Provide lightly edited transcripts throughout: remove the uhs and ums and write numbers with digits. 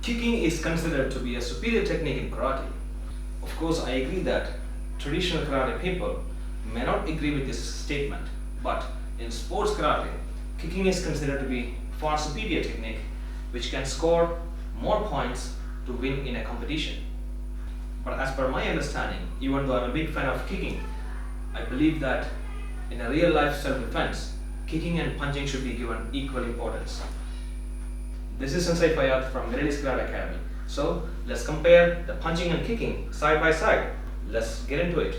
Kicking is considered to be a superior technique in karate. Of course, I agree that traditional karate people may not agree with this statement, but in sports karate, kicking is considered to be far superior technique which can score more points to win in a competition. But as per my understanding, even though I'm a big fan of kicking, I believe that in a real life self-defense, kicking and punching should be given equal importance. This is Sensei Fayad from Middle Karate Academy. So let's compare the punching and kicking side by side. Let's get into it.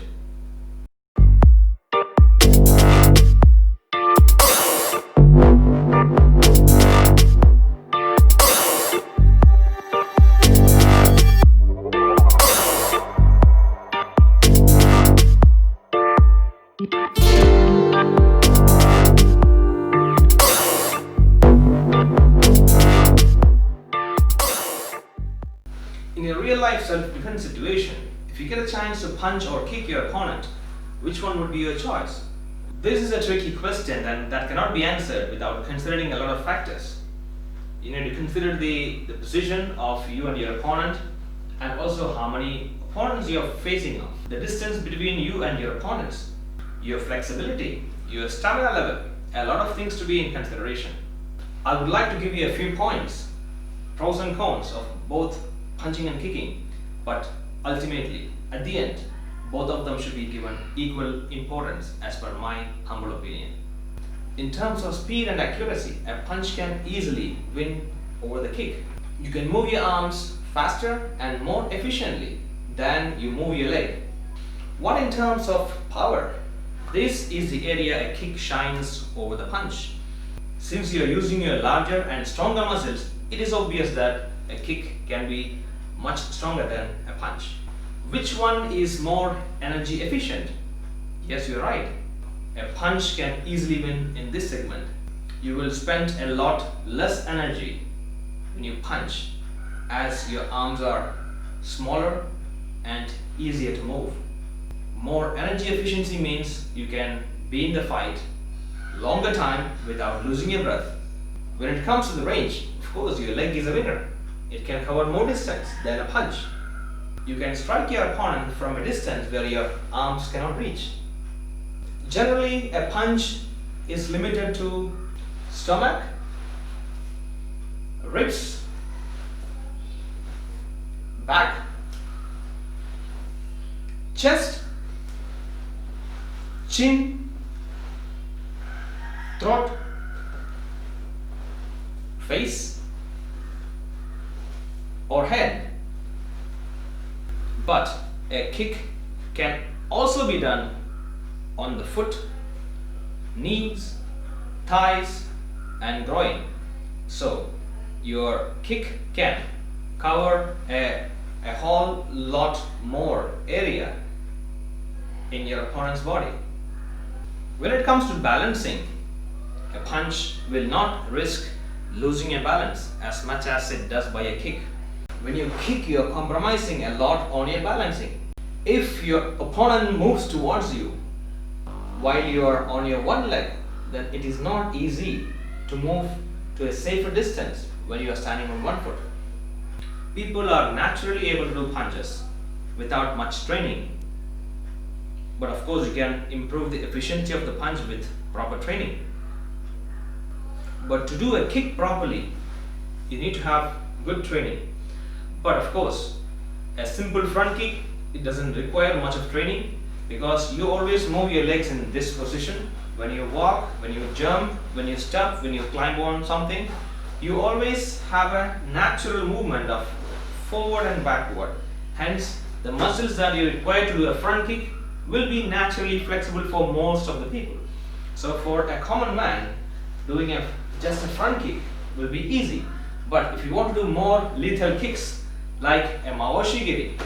In a real life self-defense situation, if you get a chance to punch or kick your opponent, which one would be your choice? This is a tricky question and that cannot be answered without considering a lot of factors. You need to consider the position of you and your opponent, and also how many opponents you are facing off, the distance between you and your opponents, your flexibility, your stamina level, a lot of things to be in consideration. I would like to give you a few points, pros and cons of both punching and kicking, but ultimately, at the end, both of them should be given equal importance as per my humble opinion. In terms of speed and accuracy, a punch can easily win over the kick. You can move your arms faster and more efficiently than you move your leg. What in terms of power? This is the area a kick shines over the punch. Since you are using your larger and stronger muscles, it is obvious that a kick can be much stronger than a punch. Which one is more energy efficient? Yes, you're right. A punch can easily win in this segment. You will spend a lot less energy when you punch, as your arms are smaller and easier to move. More energy efficiency means you can be in the fight longer time without losing your breath. When it comes to the range, of course, your leg is a winner. It can cover more distance than a punch. You can strike your opponent from a distance where your arms cannot reach. Generally, a punch is limited to stomach, ribs, back, chest, chin, throat, face, or head. But a kick can also be done on the foot, knees, thighs, and groin. So your kick can cover a whole lot more area in your opponent's body. When it comes to balancing, a punch will not risk losing a balance as much as it does by a kick. When you kick, you're compromising a lot on your balancing. If your opponent moves towards you while you are on your one leg, then it is not easy to move to a safer distance when you are standing on one foot. People are naturally able to do punches without much training. But of course, you can improve the efficiency of the punch with proper training. But to do a kick properly, you need to have good training. But of course, a simple front kick, it doesn't require much of training, because you always move your legs in this position. When you walk, when you jump, when you step, when you climb on something, you always have a natural movement of forward and backward. Hence, the muscles that you require to do a front kick will be naturally flexible for most of the people. So for a common man, doing just a front kick will be easy. But if you want to do more lethal kicks, like a Maoshigiri,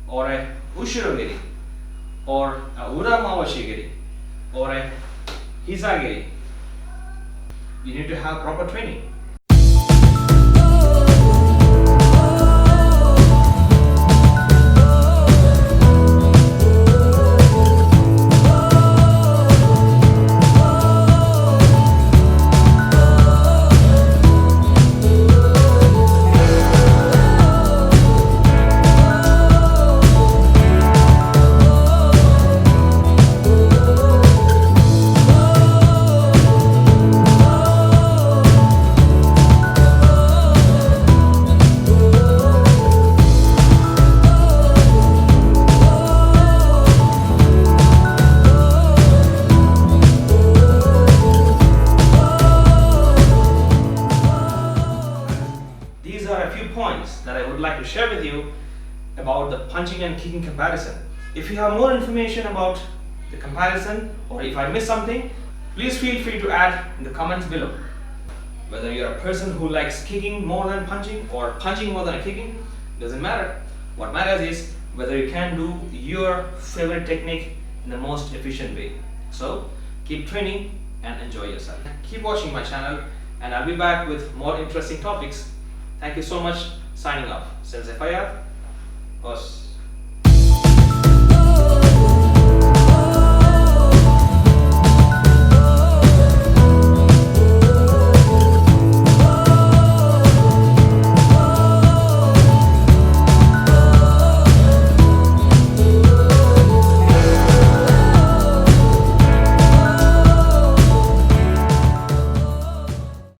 or a Ushirogiri, or a Ura Maoshigiri, or a Hizagiri, you need to have proper training. these are a few points that I would like to share with you about the punching and kicking comparison. If you have more information about the comparison, or if I missed something, please feel free to add in the comments below. Whether you're a person who likes kicking more than punching or punching more than kicking, doesn't matter. What matters is whether you can do your favorite technique in the most efficient way. So keep training and enjoy yourself. Keep watching my channel, and I'll be back with more interesting topics. Thank you so much. Signing off. Sensei Fayad. Boss.